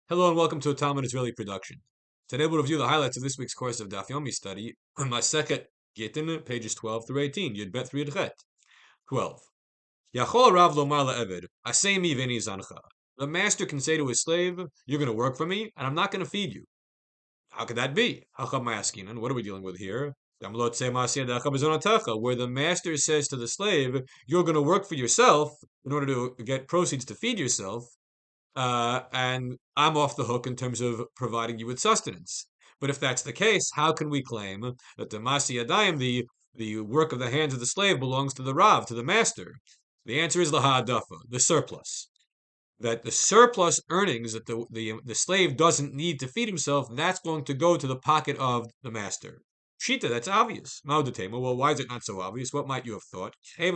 Hello and welcome to a Talmud Israeli production. Today we'll review the highlights of this week's course of Daf Yomi study, Masechet Gittin, pages 12 through 18, Yud Bet 3 Chet. 12. Yachol Rav Lomar LaEved, Asemi Veni Zancha. The master can say to his slave, you're going to work for me, and I'm not going to feed you. How could that be? Hacham Maskinan, what are we dealing with here? Where the master says to the slave, you're going to work for yourself in order to get proceeds to feed yourself, and I'm off the hook in terms of providing you with sustenance. But if that's the case, how can we claim that the Masi Yadayim, the work of the hands of the slave, belongs to the Rav, to the master? The answer is Laha'adafa, the surplus. That the surplus earnings that the slave doesn't need to feed himself, that's going to go to the pocket of the master. Shita, that's obvious. Maudatema, well, why is it not so obvious? What might you have thought? You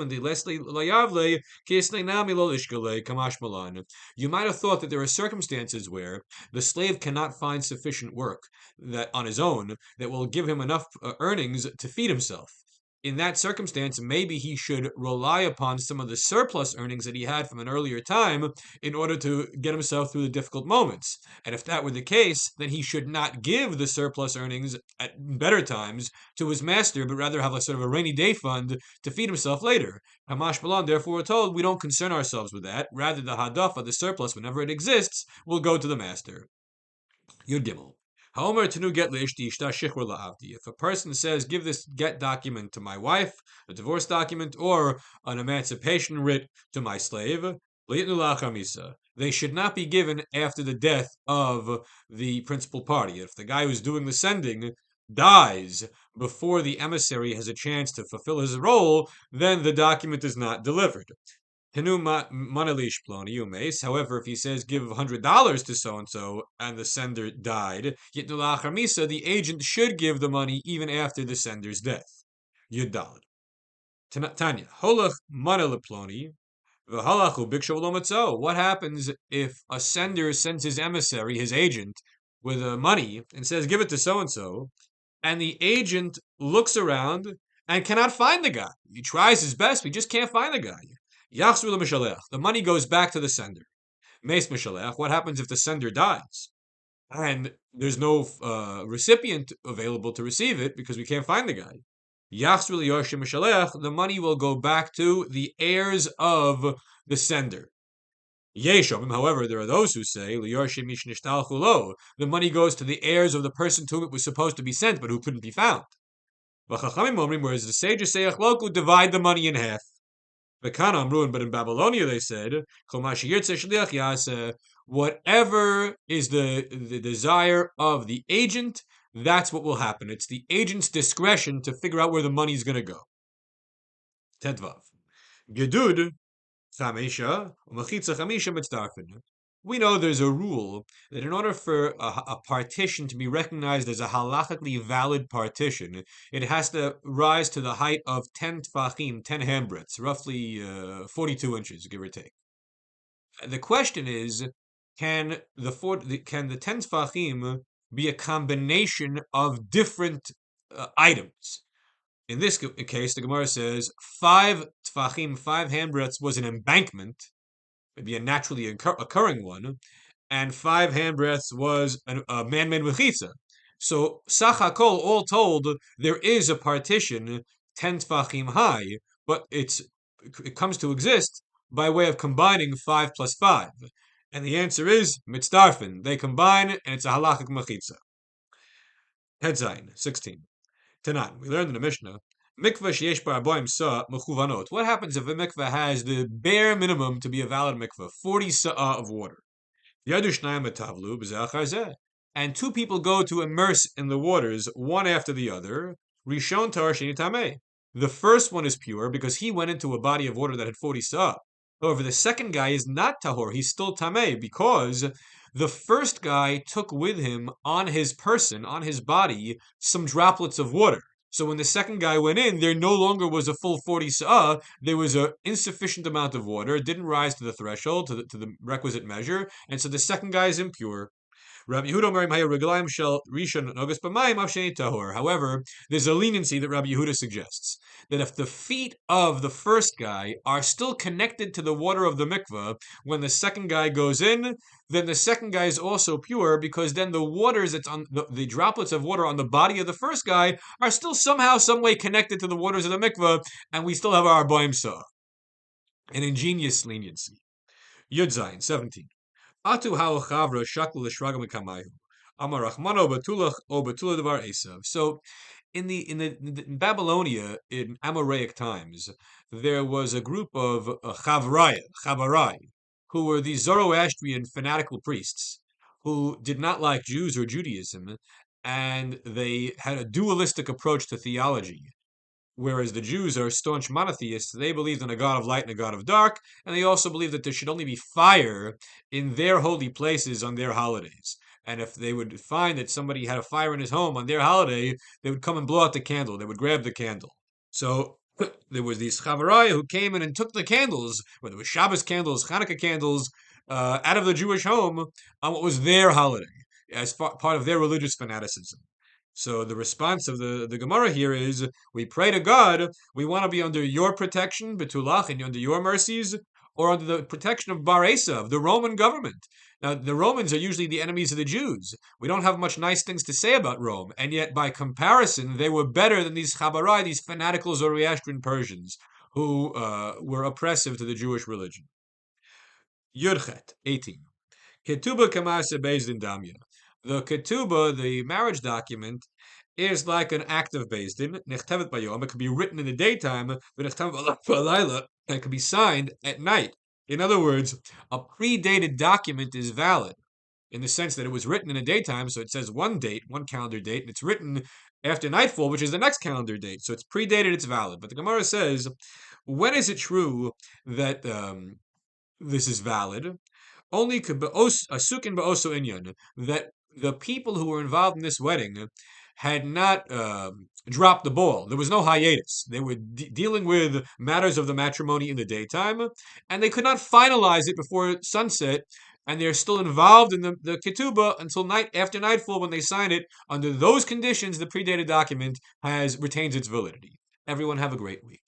might have thought that there are circumstances where the slave cannot find sufficient work that on his own that will give him enough earnings to feed himself. In that circumstance, maybe he should rely upon some of the surplus earnings that he had from an earlier time in order to get himself through the difficult moments. And if that were the case, then he should not give the surplus earnings at better times to his master, but rather have a sort of a rainy day fund to feed himself later. Hamash Balan, therefore, we're told we don't concern ourselves with that. Rather, the hadafa, the surplus, whenever it exists, will go to the master. Yud Gimel. If a person says, give this get document to my wife, a divorce document, or an emancipation writ to my slave, they should not be given after the death of the principal party. If the guy who's doing the sending dies before the emissary has a chance to fulfill his role, then the document is not delivered. However, if he says give $100 to so-and-so and the sender died, the agent should give the money even after the sender's death. Yud Tanya, holach ploni, what happens if a sender sends his emissary, his agent, with money and says give it to so-and-so, and the agent looks around and cannot find the guy? He tries his best, but he just can't find the guy. The money goes back to the sender. What happens if the sender dies? And there's no recipient available to receive it because we can't find the guy. The money will go back to the heirs of the sender. However, there are those who say the money goes to the heirs of the person to whom it was supposed to be sent but who couldn't be found. Whereas the sages say divide the money in half. But in Babylonia they said, whatever is the desire of the agent, that's what will happen. It's the agent's discretion to figure out where the money is going to go. Tedvav. Gedud, chamisha, umachitza chamisha mitzdarfen. We know there's a rule that in order for a partition to be recognized as a halachically valid partition, it has to rise to the height of 10 tfachim, 10 handbreadths, roughly 42 inches, give or take. The question is, can the 10 tfachim be a combination of different items? In this case, the Gemara says 5 tfachim, 5 handbreadths was an embankment, maybe a naturally occurring one, and 5 handbreadths was a man-made mechitza. So, sach hakol, all told, there is a partition 10 tfachim high, but it comes to exist by way of combining 5 plus 5. And the answer is mitzdarfen. They combine, and it's a halachic mechitza. Hedzayin, 16. Tanan, we learned in the Mishnah, mikvah sheyesh bar aboim sa mechuvanot. What happens if a mikvah has the bare minimum to be a valid mikvah, 40 sa'ah of water? Yadu shnayim etavlu b'zeh achar zeh. And 2 people go to immerse in the waters, one after the other. Rishon tar sheni tameh. The first one is pure because he went into a body of water that had 40 sa'ah. However, the second guy is not tahor, he's still tameh, because the first guy took with him on his person, on his body, some droplets of water. So when the second guy went in, there no longer was a full 40 sa'ah, there was an insufficient amount of water, it didn't rise to the threshold, to the requisite measure, and so the second guy is impure. Rabbi Yehuda Omer, "Ma'ir reglaim shel rishon nogas b'mayim av sheni tahor." However, there's a leniency that Rabbi Yehuda suggests that if the feet of the first guy are still connected to the water of the mikveh when the second guy goes in, then the second guy is also pure because then the waters that's on the droplets of water on the body of the first guy are still somehow, some way connected to the waters of the mikveh, and we still have our boim sa. An ingenious leniency. Yud Zayin 17. Atu hao chavra shaklu l'shragam kamayu. Amar Rachmano betulach o betula devar esav. So, in Babylonia in Amoraic times, there was a group of chavarai, who were these Zoroastrian fanatical priests who did not like Jews or Judaism, and they had a dualistic approach to theology. Whereas the Jews are staunch monotheists, they believed in a God of light and a God of dark, and they also believed that there should only be fire in their holy places on their holidays. And if they would find that somebody had a fire in his home on their holiday, they would come and blow out the candle. They would grab the candle. So there was these Chavarai who came in and took the candles, whether it was Shabbos candles, Hanukkah candles, out of the Jewish home on what was their holiday, as part of their religious fanaticism. So the response of the Gemara here is, we pray to God, we want to be under your protection, Betulach, and under your mercies, or under the protection of Bar Esav, the Roman government. Now, the Romans are usually the enemies of the Jews. We don't have much nice things to say about Rome, and yet by comparison, they were better than these Chabarai, these fanatical Zoroastrian Persians, who were oppressive to the Jewish religion. Yudchet, 18. Ketubah kamase beis din damya. The ketubah, the marriage document, is like an act of beis din. Nechtevet bayom. It could be written in the daytime, but nechtevet balayla, and it could be signed at night. In other words, a predated document is valid in the sense that it was written in the daytime, so it says one date, one calendar date, and it's written after nightfall, which is the next calendar date. So it's predated, it's valid. But the Gemara says, when is it true that this is valid? Only asukin ba'oso inyan, that the people who were involved in this wedding had not dropped the ball. There was no hiatus. They were dealing with matters of the matrimony in the daytime, and they could not finalize it before sunset, and they're still involved in the ketubah until after nightfall when they sign it. Under those conditions, the predated document retains its validity. Everyone have a great week.